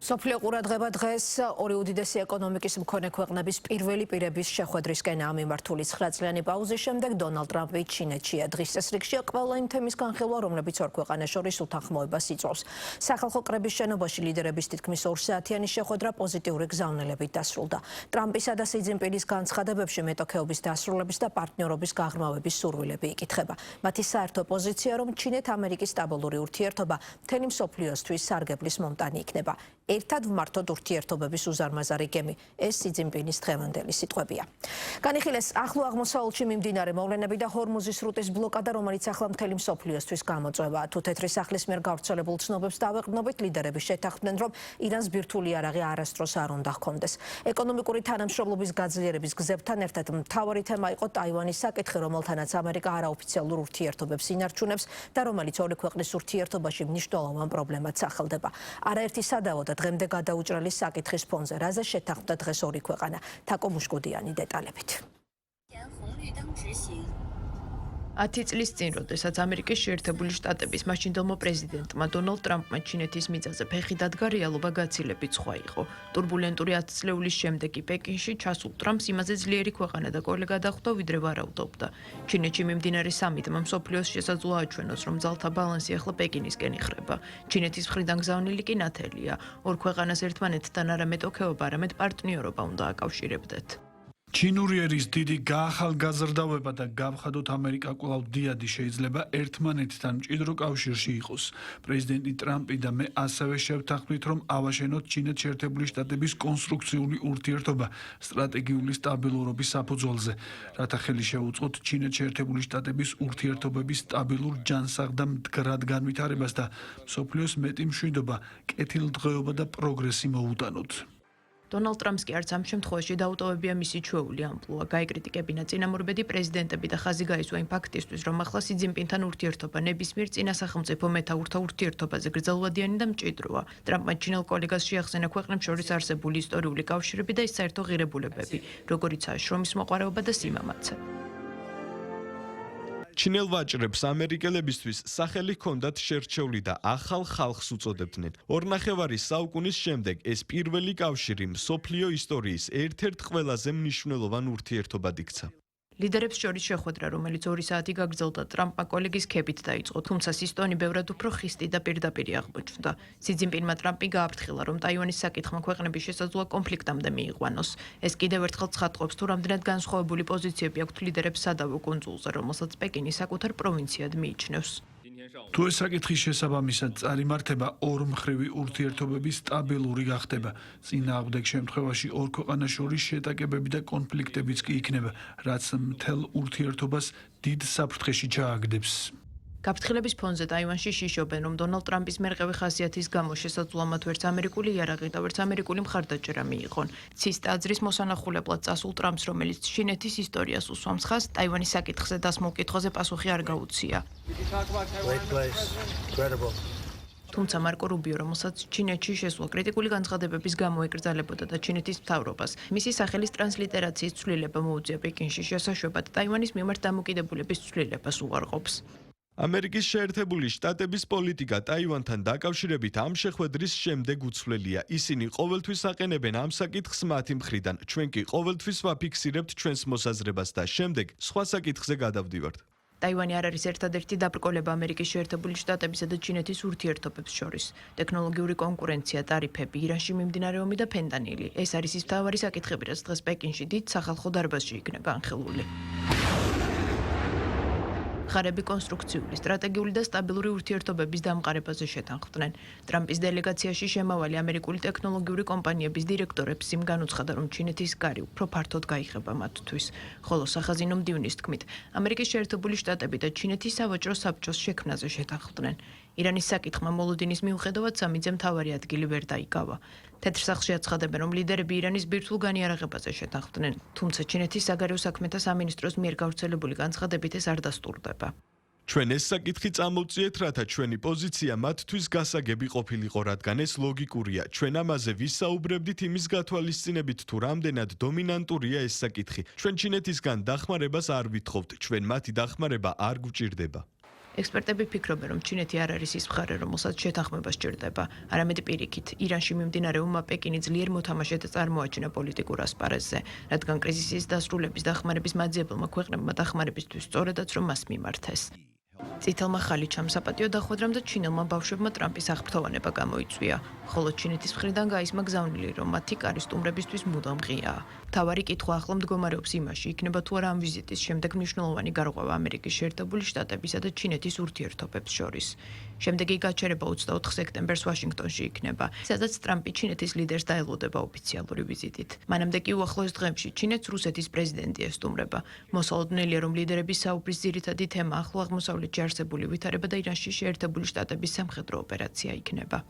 სოფლიო ყურადღება დღეს ორი უდიდესი ეკონომიკის მქონე ქვეყნების პირველი პირების შეხვედრისკენაა მიმართული 9 წლიანი პაუზის შემდეგ დონალდ ტრამპი ჩინეთშია. დღის წესრიგშია ყველა იმ თემის განხილვა, რომლებიც ორ ქვეყანას შორის უთანხმოებას იწვევს. სახალხო კრების შენობაში ლიდერების თითქმის 2 საათიანი შეხვედრა პოზიტიური გზავნილებით დასრულდა. ტრამპისა და სი ძინპინის განცხადებებში მეტოქეობის დასრულების და პარტნიორობის გაღრმავების სურვილები იკითხება. მათი საერთო პოზიცია, რომ ჩინეთ-ამერიკის სტაბილური ურთიერთობა მთელი მსოფლიოსთვის სარგებლის მომტანი იქნება. ერთად ვმართოთ ურთიერთობების უზარმაზარი გემი. ეს სი ძინპინის დღევანდელი სიტყვებია. განიხილეს ახლო აღმოსავლეთში მიმდინარე მოვლენები და ჰორმუზის სრუტის ბლოკადა, რომელიც ახლა მთელი მსოფლიოსთვის გამოწვევაა. თუ თეთრი სახლის მიერ გავრცელებულ ცნობებს დავეყრდნობით, ლიდერები შეთანხმდნენ, რომ ირანს ბირთვული იარაღი არასდროს არ უნდა ჰქონდეს. ეკონომიკური თანამშრომლობის გაძლიერების გზებთან ერთად მთავარი თემა იყო ტაივანის საკითხი, რომელთანაც ამერიკა არაოფიციალურ ურთიერთობებს ინარჩუნებს და რომელიც ორი ქვეყნის ურთიერთობაში მნიშვნელოვან პრობლემად სახელდება. არაერთი სადავო და დღემდე გადაუჭრელი საკითხის ფონზე, რაზე შეთანხმდა დღეს ორი ქვეყანა. თაკო მუშკუდიანი დეტალებით. 10 წლის წინ, როდესაც ამერიკის შეერთებული შტატების მაშინდელმა პრეზიდენტმა დონალდ ტრამპმა ჩინეთის მიწაზე ფეხი დადგა, რეალობა გაცილებით სხვა იყო. ტურბულენტური 10 წლეულის შემდეგ კი პეკინში ჩასულ ტრამპს იმაზე ძლიერი ქვეყანა და კოლეგა დახვდა, ვიდრე ვარაუდობდა. ჩინეთში მიმდინარე სამიტმა მსოფლიოს შესაძლოა აჩვენოს, რომ ძალთა ბალანსი ახლა პეკინისკენ იხრება. ჩინეთის მხრიდან გზავნილი კი ნათელია. ორ ქვეყანას ერთმანეთთან არა მეტოქეობა, არამედ პარტნიორობა უნდა აკავშირებდეთ. ჩინური ერის დიდი გაახალგაზრდავება და გავხადოთ ამერიკა კვლავ დიადი შეიძლება ერთმანეთთან მჭიდრო კავშირში იყოს. პრეზიდენტი ტრამპი და მე ასევე შევთანხმდით, რომ ავაშენოთ ჩინეთ შეერთებული შტატების კონსტრუქციული ურთიერთობა სტრატეგიული სტაბილურობის საფუძველზე, რათა ხელი შეუწყოთ ჩინეთ შეერთებული შტატების ურთიერთობების სტაბილურ ჯანსაღ და მდგრად განვითარებას და მსოფლიოს მეტი მშვიდობა, კეთილდღეობა და პროგრესი მოუტანოთ. დონალდ ტრამპს კი არც ამ შემთხვევაში დაუტოვებია მისი ჩვეული ამპლუა. გაიკრიტიკებინა წინამორბედი პრეზიდენტები და ხაზი გაისვა იმ ფაქტისთვის, რომ ახლა სი ძინპინთან ურთიერთობა ნებისმიერ წინა სახელმწიფო მეთაურთა ურთიერთობაზე გრძელვადიანი და მჭიდროა. ტრამპმა ჩინელ კოლეგას შეახსენა ქვეყნებს შორის არსებული ისტორიული კავშირები და ის საერთო ღირებულებები, როგორიცაა შრომის მოყვარეობა და სიმამაცე. ჩინელ ვაჭრებს ამერიკელებისთვის სახელი ჰქონდათ შერჩეული და ახალ ხალხს უწოდებდნენ. ორნახევარი საუკუნის შემდეგ ეს პირველი კავშირი მსოფლიო ისტორიის ერთ-ერთ ყველაზე მნიშვნელოვან ურთიერთობად იქცა. ლიდერებს შორის შეხვედრა, რომელიც 2 საათი გაგრძელდა, ტრამპმა კოლეგის ქებით დაიწყო, თუმცა სის ტონი ბევრად უფრო ხისტი და პირდაპირი აღმოჩნდა. სი ძინპინმა ტრამპი გააფრთხილა, რომ ტაივანის საკითხმა ქვეყნების შესაძლოა კონფლიქტამდე მიიყვანოს. ეს კიდევ ერთხელ ცხადყოფს, თუ რამდენად განსხვავებული პოზიციები აქვთ ლიდერებს სადავო კუნძულზე, რომელსაც პეკინი საკუთარ პროვინციად მიიჩნევს. თუ ეს საკითხის შესაბამისად წარიმართება, ორმხრივი ურთიერთობების სტაბილური გახდება. წინააღმდეგ შემთხვევაში ორ ქვეყანას შორის შეტაკებები და კონფლიქტებიც კი იქნება, რაც მთელ ურთიერთობას დიდ საფრთხეში ჩააგდებს. გაფრთხილების ფონზე ტაივანში შიშობენ, რომ დონალდ ტრამპის მერყევი ხასიათის გამო შესაძლოა მათ ვერც ამერიკული იარაღი და ვერც ამერიკული მხარდაჭერა მიიღონ. ცის ტაძრის მოსანახულებლად წასულ ტრამპს, რომელიც ჩინეთის ისტორიას უსვამს ხაზს, ტაივანის საკითხზე დასმულ კითხვაზე პასუხი არ გაუცია. თუმცა მარკო რუბიო, რომელსაც ჩინეთში შესვლა კრიტიკული განცხადებების გამო ეკრძალებოდა და ჩინეთის მთავრობას მისი სახელის ტრანსლიტერაციის ცვლილება მოუწია პეკინში შესაშვებად ტაივანის მიმართ დამოკიდებულების ცვლილებას უარყოფს. ამერიკის შეერთებული შტატების პოლიტიკა ტაივანთან დაკავშირებით ამ შეხვედრის შემდეგ უცვლელია. ისინი ყოველთვის აყენებენ ამ საკითხს მათი მხრიდან. ჩვენ კი ყოველთვის ვაფიქსირებთ ჩვენს მოსაზრებას და შემდეგ სხვა საკითხზე გადავდივართ. ტაივანი არ არის ერთადერთი დაბრკოლება ამერიკის შეერთებული შტატებისა და ჩინეთის ურთიერთობებს შორის. ტექნოლოგიური კონკურენცია, ტარიფები, ირანში მიმდინარე ომი და ფენტანილი. ეს არის ის მთავარი საკითხები, რაც დღეს პეკინში დიდ სახალხო დარბაზში იქნება განხილული. მხარეები კონსტრუქციული, სტრატეგიული და სტაბილური ურთიერთობების დამყარებაზე შეთანხმდნენ. ტრამპის დელეგაციაში შემავალი ამერიკული ტექნოლოგიური კომპანიების დირექტორებს იმ განუცხადა, რომ ჩინეთის კარი უფრო ფართოდ გაიხება მათთვის. ხოლო სახაზინო მდივნის თქმით, ამერიკის შეერთებული შტატები და ჩინეთის სავაჭრო საბჭოს შექმნაზე შეთანხმდნენ. ირანის საკითხმა მოლოდინის მიუხედავად სამიძე მთავარი ადგილი ვერ დაიკავა. თეთრ სახლში აცხადებენ, რომ ლიდერები ირანის ბირთვულ განიარაღებაზე შეთანხმდნენ, თუმცა ჩინეთის საგარეო საქმეთა სამინისტროს მიერ გავრცელებული განცხადებით ეს არ დასტურდება. ჩვენ ეს საკითხი წამოვწიეთ, რათა ჩვენი პოზიცია მათთვის გასაგები ყოფილიყო, რადგან ეს ლოგიკურია. ჩვენ ამაზე ვისაუბრებდით იმის გათვალისწინებით, თუ რამდენად დომინანტურია ეს საკითხი. ჩვენ ჩინეთისგან დახმარებას არ ვითხოვთ, ჩვენ მათი დახმარება არ გვჭირდება. ექსპერტები ფიქრობენ, რომ ჩინეთი არ არის ის მხარე, რომელსაც შეთანხმება სჭირდება. არამედ პირიქით, ირანში მიმდინარე ომმა პეკინი ძლიერ მოთამაშედ წარმოაჩინა პოლიტიკურ ასპარეზზე, რადგან კრიზისის დასრულების დახმარების მაძიებელმა ქვეყნებმა დახმარებისთვის სწორედაც რომ მას მიმართეს. წითელმა ხალიჩამ საპატიო დახვედრამ და ჩინელმა ბავშვებმა ტრამპის აღფრთოვანება გამოიწვია, ხოლო ჩინეთის მხრიდან გაისმა გზავნილი, რომ მათი კარი სტუმრებისთვის მუდამ ღიაა. მთავარი კითხვა ახლა მდგომარეობს იმაში, იქნება თუ არა ამ ვიზიტის შემდეგ მნიშვნელოვანი გარღვევა ამერიკის შეერთებული შტატებისა და ჩინეთის ურთიერთობებს შორის. შემდეგი გაჩერება 24 სექტემბერს ვაშინგტონში იქნება, სადაც ტრამპი ჩინეთის ლიდერს დაელოდება ოფიციალური ვიზიტით. მანამდე კი უახლოეს დღეებში ჩინეთს რუსეთის პრეზიდენტი ესტუმრება. მოსალოდნელია, რომ ლიდერების საუბრის ძირითადი თემა ახლო აღმოსავლეთში არსებული ვითარება და ირანში შეერთებული შტატების სამხედრო ოპერაცია იქნება.